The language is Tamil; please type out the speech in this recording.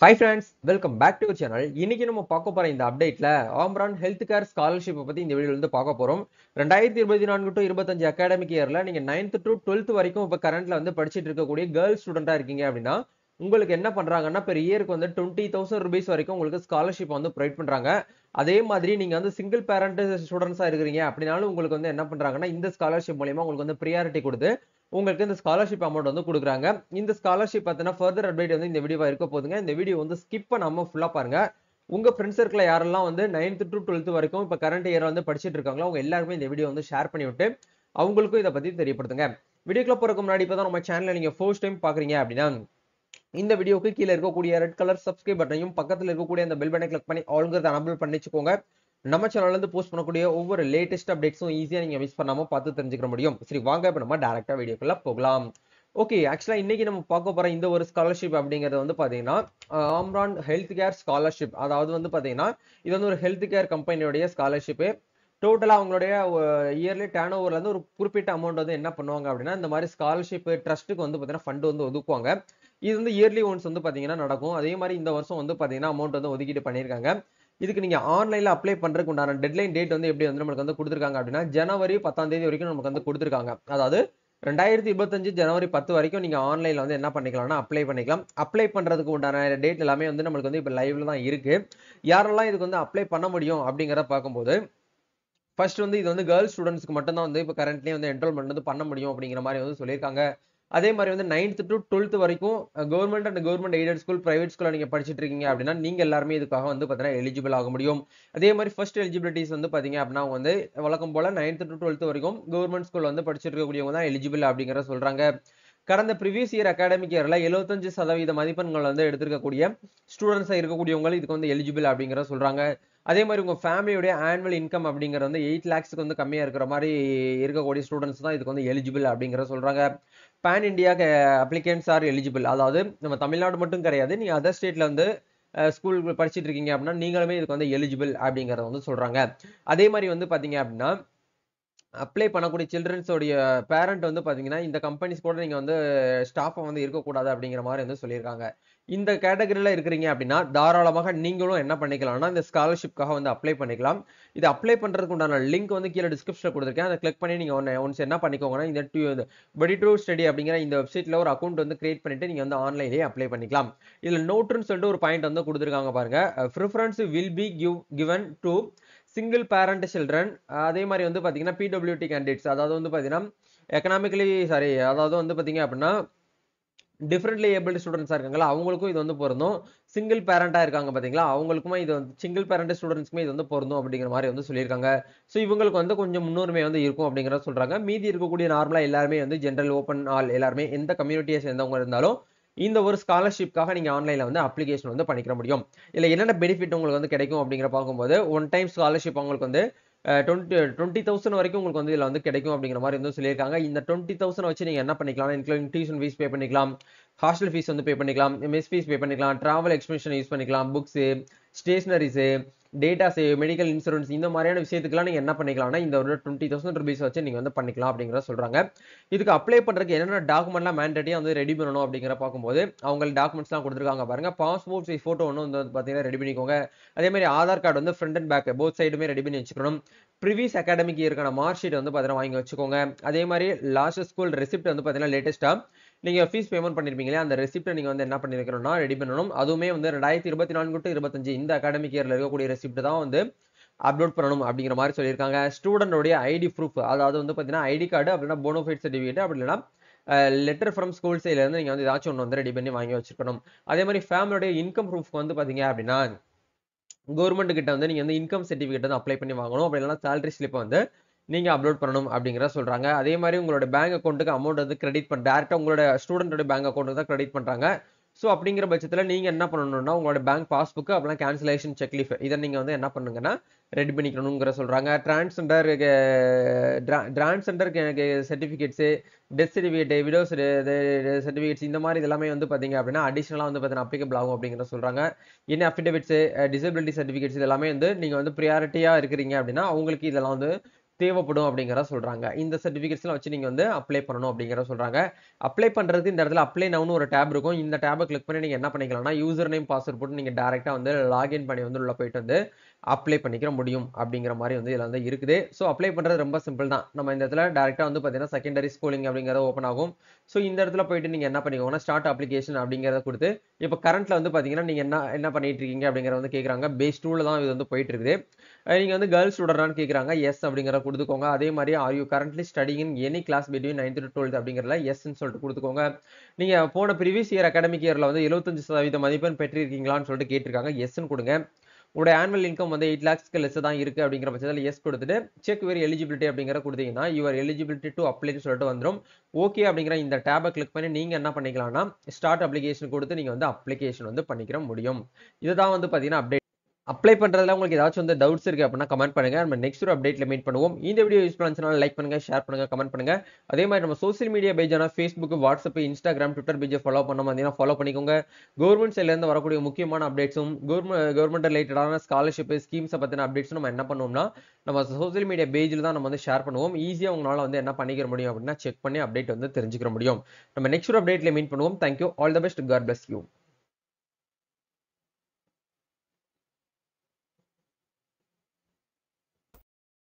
Hi friends, welcome back to our channel. இன்னைக்கு நம்ம பார்க்க போற இந்த அப்டேட்ல ஆம்ரான் ஹெல்த் கேர் ஸ்காலர்ஷிப் பத்தி இந்த வீடியோல இருந்து பார்க்க போறோம். 2024 டு 25 அகாடமிக் இயர்ல நீங்க 9th to 12th வரைக்கும் இப்ப கரண்ட்ல வந்து படிச்சிட்டு இருக்கக்கூடிய கேர்ள் ஸ்டூடெண்டா இருக்கீங்க அப்படின்னா உங்களுக்கு என்ன பண்றாங்கன்னா பெர் இயருக்கு வந்து 20,000 rupees வரைக்கும் உங்களுக்கு ஸ்காலர்ஷிப் வந்து ப்ரொவைட் பண்றாங்க. அதே மாதிரி நீங்க வந்து சிங்கிள் பேரண்ட் ஸ்டூடெண்ட்ஸா இருக்கிறீங்க அப்படினாலும் உங்களுக்கு வந்து என்ன பண்றாங்கன்னா இந்த ஸ்காலர்ஷிப் மூலமா உங்களுக்கு வந்து ப்ரியாரிட்டி கொடுத்து உங்களுக்கு இந்த ஸ்காலர்ஷிப் அமௌண்ட் வந்து கொடுக்குறாங்க. இந்த ஸ்காலர்ஷிப் பார்த்தீங்கன்னா ஃபர்தர் அப்டேட் வந்து இந்த வீடியோவா இருக்க போதுங்க. இந்த வீடியோ வந்து ஸ்கிப் பண்ணாம ஃபுல்லா பாருங்க. உங்க ஃப்ரெண்ட்ஸ் சர்க்கிள் யாரெல்லாம் வந்து 9th to 12th வரைக்கும் இப்ப கரண்ட் இயர் வந்து படிச்சிட்டு இருக்காங்களோ அவங்க எல்லாருமே இந்த வீடியோ வந்து ஷேர் பண்ணி விட்டு அவங்களுக்கும் இதை பத்தி தெரியப்படுத்துங்க. வீடியோக்குள்ள போறதுக்கு முன்னாடி இப்பதான் நம்ம சேனலை நீங்க ஃபர்ஸ்ட் டைம் பாக்குறீங்க அப்படின்னா இந்த வீடியோக்கு கீழே இருக்கக்கூடிய ரெட் கலர் சப்ஸ்கிரைப் பட்டனையும் பக்கத்தில் இருக்கக்கூடிய அந்த பெல் பட்டனை கிளிக் பண்ணி ஆல்ங்கிறத எனபிள் பண்ணி வச்சுக்கோங்க. நம்ம சேனல்ல இருந்து போஸ்ட் பண்ணக்கூடிய ஒவ்வொரு லேட்டஸ்ட் அப்டேட்ஸும் ஈஸியா நீங்க மிஸ் பண்ணாம பார்த்து தெரிஞ்சுக்க முடியும். சரி வாங்க இப்ப நம்ம டைரக்டா வீடியோக்குள்ள போகலாம். ஓகே, ஆக்சுவலா இன்னைக்கு நம்ம பார்க்க போற இந்த ஒரு ஸ்காலர்ஷிப் அப்படிங்கிறது வந்து பாத்தீங்கன்னா ஆம்ரான் ஹெல்த் கேர் ஸ்காலர்ஷிப். அதாவது வந்து பாத்தீங்கன்னா இது வந்து ஒரு ஹெல்த் கேர் கம்பெனியோடைய ஸ்காலர்ஷிப். டோட்டலா அவங்களுடைய இயர்லி டர்ன் ஓவர்ல இருந்து ஒரு குறிப்பிட்ட அமௌண்ட் வந்து என்ன பண்ணுவாங்க அப்படின்னா இந்த மாதிரி ஸ்காலர்ஷிப் ட்ரஸ்ட்டுக்கு வந்து பாத்தீங்கன்னா ஃபண்ட் வந்து ஒதுக்குவாங்க. இது வந்து இயர்லி ஒன்ஸ் வந்து பாத்தீங்கன்னா நடக்கும். அதே மாதிரி இந்த வருஷம் வந்து பாத்தீங்கன்னா அமௌண்ட் வந்து ஒதுக்கீடு பண்ணியிருக்காங்க. இதுக்கு நீங்க ஆன்லைன்ல அப்ளை பண்றதுக்கு உண்டான டெட்லைன் டேட் வந்து எப்படி வந்து நமக்கு வந்து கொடுத்துருக்காங்க அப்படின்னா ஜனவரி 10ஆம் தேதி வரைக்கும் நமக்கு வந்து கொடுத்துருக்காங்க. அதாவது 2025 ஜனவரி 10 வரைக்கும் நீங்க ஆன்லைன்ல வந்து என்ன பண்ணிக்கலாம்னா அப்ளை பண்ணிக்கலாம். அப்ளை பண்றதுக்கு உண்டான டேட் எல்லாமே வந்து நம்மளுக்கு வந்து இப்ப லைவ்ல தான் இருக்கு. யாரெல்லாம் இதுக்கு வந்து அப்ளை பண்ண முடியும் அப்படிங்கறத பார்க்கும்போது ஃபர்ஸ்ட் வந்து இது வந்து கேர்ள்ஸ் ஸ்டூடெண்ட்ஸ்க்கு மட்டும் தான் வந்து இப்போ கரண்ட்லி வந்து என்ரோல்மெண்ட் வந்து பண்ண முடியும் அப்படிங்கிற மாதிரி வந்து சொல்லியிருக்காங்க. அதே மாதிரி வந்து 9th to 12th வரைக்கும் government and government aided school private ஸ்கூல்ல நீங்க படிச்சிட்டு இருக்கீங்க அப்படின்னா நீங்க எல்லாருமே இதுக்காக வந்து பாத்தீங்கன்னா எலிஜிபிள் ஆக முடியும். அதே மாதிரி ஃபர்ஸ்ட் எலிஜிபிலிட்டிஸ் வந்து பாத்தீங்க அப்படின்னா அவங்க வந்து வழக்கம் போல 9th to 12th வரைக்கும் கவர்மெண்ட் ஸ்கூல் வந்து படிச்சிட்டு இருக்கக்கூடியவங்க தான் எலிஜிபிள் அப்படிங்கிற சொல்றாங்க. கடந்த ப்ரீவியஸ் இயர் அகாடமிக் இயர்ல 75% மதிப்பெண்கள் வந்து எடுத்திருக்கக்கூடிய ஸ்டூடெண்ட்ஸா இருக்கக்கூடியவங்க இதுக்கு வந்து எலிஜிபிள் அப்படிங்கிற சொல்றாங்க. அதே மாதிரி உங்க ஃபேமிலியோட ஆனுவல் இன்கம் அப்படிங்கிறது வந்து 8 lakhsக்கு வந்து கம்மியா இருக்கிற மாதிரி இருக்கக்கூடிய ஸ்டூடெண்ட்ஸ் தான் இதுக்கு வந்து எலிஜிபிள் அப்படிங்கிற சொல்றாங்க. Pan India applicants are eligible. அதாவது நம்ம தமிழ்நாடு மட்டும் கிடையாது, நீங்க அதர் ஸ்டேட்ல வந்து ஸ்கூல் படிச்சிட்டு இருக்கீங்க அப்படின்னா நீங்களுமே இதுக்கு வந்து எலிஜிபிள் அப்படிங்கறத வந்து சொல்றாங்க. அதே மாதிரி வந்து பாத்தீங்க அப்படின்னா அப்ளை பண்ணக்கூடிய சில்ட்ரன்ஸோடைய பேரண்ட் வந்து பாத்தீங்கன்னா இந்த கம்பெனிஸ் கூட நீங்க வந்து ஸ்டாஃபா வந்து இருக்கக்கூடாது அப்படிங்கிற மாதிரி வந்து சொல்லியிருக்காங்க. இந்த கேட்டகரியில இருக்கிறீங்க அப்படின்னா தாராளமாக நீங்களும் என்ன பண்ணிக்கலாம்னா இந்த ஸ்காலர்ஷிப்காக வந்து அப்ளை பண்ணிக்கலாம். இது அப்ளை பண்றதுக்கு உண்டான லிங்க் வந்து கீழே டிஸ்கிரிப்ஷன்ல கொடுத்துருக்கேன். அதை கிளிக் பண்ணி நீங்க ஒன்ஸ் என்ன பண்ணிக்கோங்கன்னா இந்த படி டு ஸ்டடி அப்படிங்கிற இந்த வெப்சைட்ல ஒரு அக்கௌண்ட் வந்து கிரியேட் பண்ணிட்டு நீங்க வந்து ஆன்லைன்லேயே அப்ளை பண்ணிக்கலாம். இதுல நோட்னு சொல்லிட்டு ஒரு பாயிண்ட் வந்து கொடுத்துருக்காங்க பாருங்க. Preference will be given to single parent children. அதே மாதிரி வந்து பாத்தீங்கன்னா பிடபிள்யூடி கேண்டிடேட்ஸ், அதாவது வந்து பாத்தீங்கன்னா எக்கனாமிக்கலி சாரி, அதாவது வந்து பாத்தீங்க அப்படின்னா டிஃபரெண்ட்லி ஏபிள்டு ஸ்டூடெண்ட்ஸா இருக்காங்களா அவங்களுக்கும் இது வந்து பொருந்தும். சிங்கிள் பேரண்டா இருக்காங்க பாத்தீங்களா அவங்களுக்குமே இது வந்து சிங்கிள் பேரண்ட் ஸ்டூடெண்ட்ஸ்க்குமே இது வந்து பொருந்தும் அப்படிங்கிற மாதிரி வந்து சொல்லியிருக்காங்க. ஸோ இவங்களுக்கு வந்து கொஞ்சம் முன்னுரிமை வந்து இருக்கும் அப்படிங்கிறத சொல்றாங்க. மீதி இருக்கக்கூடிய நார்மலா எல்லாருமே வந்து ஜென்ரல் ஓப்பன் ஆல் எல்லாருமே எந்த கம்யூனிட்டியை சேர்ந்தவங்க இருந்தாலும் இந்த ஒரு ஸ்காலர்ஷிப்காக நீங்க ஆன்லைன்ல வந்து அப்ளிகேஷன் வந்து பண்ணிக்கிற முடியும். இல்ல என்னென்ன பெனிஃபிட் உங்களுக்கு வந்து கிடைக்கும் அப்படிங்கிற பார்க்கும்போது ஒன் டைம் ஸ்காலர்ஷிப் உங்களுக்கு வந்து 20,000 வரைக்கும் உங்களுக்கு வந்து இதுல வந்து கிடைக்கும் அப்படிங்கிற மாதிரி வந்து சொல்லியிருக்காங்க. இந்த 20,000 வச்சு நீங்க என்ன பண்ணிக்கலாம், இன்க்ளூடிங் டியூஷன் ஃபீஸ் பே பண்ணிக்கலாம், ஹாஸ்டல் ஃபீஸ் வந்து பே பண்ணிக்கலாம், மெஸ் ஃபீஸ் பே பண்ணிக்கலாம், டிராவல் எக்ஸ்பென்ஷன் யூஸ் பண்ணிக்கலாம், books, stationeries, datas, medical insurance இந்த மாதிரியான விஷயத்துக்குலாம் நீங்க என்ன பண்ணிக்கலாம்னா இந்த ஒரு 20,000 rupees வச்சு நீங்க வந்து பண்ணிக்கலாம் அப்படிங்கிறத சொல்றாங்க. இதுக்கு அப்ளை பண்றதுக்கு என்னென்ன டாக்குமெண்ட்லாம் மேண்டேட்டரியா வந்து ரெடி பண்ணணும் அப்படிங்கிற பார்க்கும்போது அவங்க டாக்குமெண்ட்ஸ்லாம் கொடுத்துருக்காங்க பாருங்க. பாஸ்போர்ட் சைஸ் போட்டோ ஒன்று வந்து பாத்தீங்கன்னா ரெடி பண்ணிக்கோங்க. அதே மாதிரி ஆதார் கார்டு வந்து ஃப்ரண்ட் அண்ட் பேக் போத் சைடுமே ரெடி பண்ணி வச்சுக்கணும். ப்ரீவியஸ் அகாடமிக் இயர்க்கான மார்க் ஷீட் வந்து பாத்தீங்கன்னா வாங்கி வச்சுக்கோங்க. அதே மாதிரி லாஸ்ட் ஸ்கூல் ரெசிப்ட் வந்து பாத்தீங்கன்னா லேட்டஸ்டா நீங்க ஃபீஸ் பேமெண்ட் பண்ணிருப்பீங்களே அந்த ரெசிப்ட் நீங்க வந்து என்ன பண்ணிருக்கணும்னா ரெடி பண்ணணும். அதுவுமே வந்து 2024 to 25 இந்த அகாடமிக் இயர்ல இருக்கக்கூடிய ரெசிப்ட் தான் வந்து அப்லோட் பண்ணணும் அப்படிங்கிற மாதிரி சொல்லியிருக்காங்க. ஸ்டூடெண்டோடைய ஐடி ப்ரூஃப், அதாவது வந்து பாத்தீங்கன்னா ஐடி கார்டு அப்படின்னா போனோஃபைட் சர்டிஃபிகேட் அப்படி இல்லைன்னா லெட்டர் ஃப்ரம் ஸ்கூல் சைட்ல இருந்து நீங்க வந்து ஏதாச்சும் ஒன்று வந்து ரெடி பண்ணி வாங்கி வச்சுக்கணும். அதே மாதிரி ஃபேமிலியோட இன்கம் ப்ரூஃப் வந்து பாத்தீங்க அப்படின்னா கவர்மெண்ட் கிட்ட வந்து நீங்க வந்து இன்கம் சர்டிஃபிகேட் வந்து அப்ளை பண்ணி வாங்கணும். அப்படி இல்லைன்னா சேலரி ஸ்லிப் வந்து நீங்க அப்லோட் பண்ணணும் அப்படிங்கிற சொல்றாங்க. அதே மாதிரி உங்களோட பேங்க் அக்கௌண்ட்டுக்கு அமௌண்ட் வந்து கிரெடிட் பண்ண டேரக்டா உங்களோட ஸ்டூடெண்டோட பேங்க் அக்கௌண்ட்டுக்கு தான் கிரெடிட் பண்றாங்க. ஸோ அப்படிங்கிற பட்சத்தில் நீங்க என்ன பண்ணணும்னா உங்களோட பேங்க் பாஸ்புக் அப்படின்னா கேன்சலேஷன் செக்லீஃப் இதை நீங்க வந்து என்ன பண்ணுங்கன்னா ரெடி பண்ணிக்கணுங்கிற சொல்றாங்க. Transgender certificates, death certificate, widows certificates இந்த மாதிரி இதெல்லாமே வந்து பாத்தீங்க அப்படின்னா அடிஷனலா வந்து பாத்தீங்கன்னா அப்ளிகபிள் ஆகும் அப்படிங்கிற சொல்றாங்க. என்ன அஃபிடவிட்ஸ், டிசபிலிட்டி சர்டிஃபிகேட்ஸ் இதெல்லாமே வந்து நீங்க வந்து ப்ரியாரிட்டியா இருக்கிறீங்க அப்படின்னா அவங்களுக்கு இதெல்லாம் வந்து தேவைப்படும் அப்படிங்கிறத சொல்றாங்க. இந்த சர்டிபிகேட்ஸ்லாம் வச்சு நீங்க வந்து அப்ளை பண்ணணும் அப்படிங்கிறத சொல்றாங்க. அப்ளை பண்றதுக்கு இந்த இடத்துல அப்ளை நவுன்னு ஒரு டேப் இருக்கும். இந்த டேபை கிளிக் பண்ணி நீங்க என்ன பண்ணிக்கலாம்னா யூசர் நேம் பாஸ்வேர்ட் போட்டு நீங்க டைரக்டா வந்து லாகின் பண்ணி வந்து உள்ள போயிட்டு வந்து அப்ளை பண்ணிக்கிற முடியும் அப்படிங்கிற மாதிரி வந்து இதுல வந்து இருக்குது. ஸோ அப்ளை பண்றது ரொம்ப சிம்பிள் தான். நம்ம இந்த இடத்துல டைரக்டா வந்து பாத்தீங்கன்னா செகண்டரி ஸ்கூலிங் அப்படிங்கிறது ஓப்பன் ஆகும். ஸோ இந்த இடத்துல போயிட்டு நீங்க என்ன பண்ணிக்கோங்கன்னா ஸ்டார்ட் அப்ளிகேஷன் அப்படிங்கிறத கொடுத்து இப்போ கரண்ட்ல வந்து பாத்தீங்கன்னா நீங்க என்ன என்ன பண்ணிட்டு இருக்கீங்க அப்படிங்கறத வந்து கேக்குறாங்க. பேஸ் 2ல தான் இது வந்து போயிட்டு இருக்குது. நீங்க வந்து கேர்ள்ஸ் ஸ்டூடெண்டான்னு கேக்குறாங்க. எஸ் அப்படிங்கறத கொடுத்துக்கோங்க. அதே மாதிரி are you currently studying in any class between 9th to 12th அப்படிங்கறதுல எஸ்ன்னு சொல்லிட்டு கொடுத்துக்கோங்க. நீங்க போன ப்ரீவியஸ் இயர் அகாடமிக் இயர்ல வந்து 75% மதிப்பெண் பெற்றிருக்கீங்களான்னு சொல்லிட்டு கேட்டிருக்காங்க. எஸ்ன்னு கொடுங்க. உங்களுடைய ஆனுவல் இன்கம் வந்து 8 lakhsக்கு லெஸ் தான் இருக்கு அப்படிங்கிற பட்சத்தில் எஸ் கொடுத்துட்டு செக் வெரி எலிஜிபிலிட்டி அப்படிங்கிற கொடுத்தீங்கன்னா யுவர் எலிஜிபிலிட்டி டு அப்ளைன்னு சொல்லிட்டு வந்துடும். ஓகே அப்படிங்கிற இந்த டேபை கிளிக் பண்ணி நீங்க என்ன பண்ணிக்கலாம்னா ஸ்டார்ட் அப்ளிகேஷன் கொடுத்து நீங்க வந்து அப்ளிகேஷன் வந்து பண்ணிக்கிற முடியும். இதுதான் வந்து பாத்தீங்கன்னா அப்டேட். அப்ளை பண்றதுல உங்களுக்கு ஏதாச்சும் வந்து டவுட்ஸ் இருக்கு அப்படின்னா கமெண்ட் பண்ணுங்க. நம்ம நெக்ஸ்ட் ஒரு அப்டேட்ல மீட் பண்ணுவோம். இந்த வீடியோ யூஸ் பண்ணா லைக் பண்ணுங்க, ஷேர் பண்ணுங்க, கமெண்ட் பண்ணுங்க. அதே மாதிரி நம்ம சோசியல் மீடியா பேஜான Facebook, WhatsApp, Instagram, Twitter பேஜை ஃபாலோ பண்ண மாதிரினா ஃபாலோ பண்ணிக்கோங்க. கவர்மெண்ட் சைட்ல இருந்து வரக்கூடிய முக்கியமான அப்டேட்ஸும் கவர்மெண்ட் ரிலேட்டடான ஸ்காலர்ஷிப் ஸ்கீம்ஸை பத்தின அப்டேட்ஸும் நம்ம என்ன பண்ணுவோம்னா நம்ம சோசியல் மீடியா பேஜில் தான் நம்ம வந்து ஷேர் பண்ணுவோம். ஈஸியா உங்களால வந்து என்ன பண்ணிக்க முடியும் அப்படின்னா செக் பண்ணி அப்டேட் வந்து தெரிஞ்சுக்க முடியும். நம்ம நெக்ஸ்ட் ஒரு அப்டேட்ல மீட் பண்ணுவோம். Thank you. All the best. God bless you.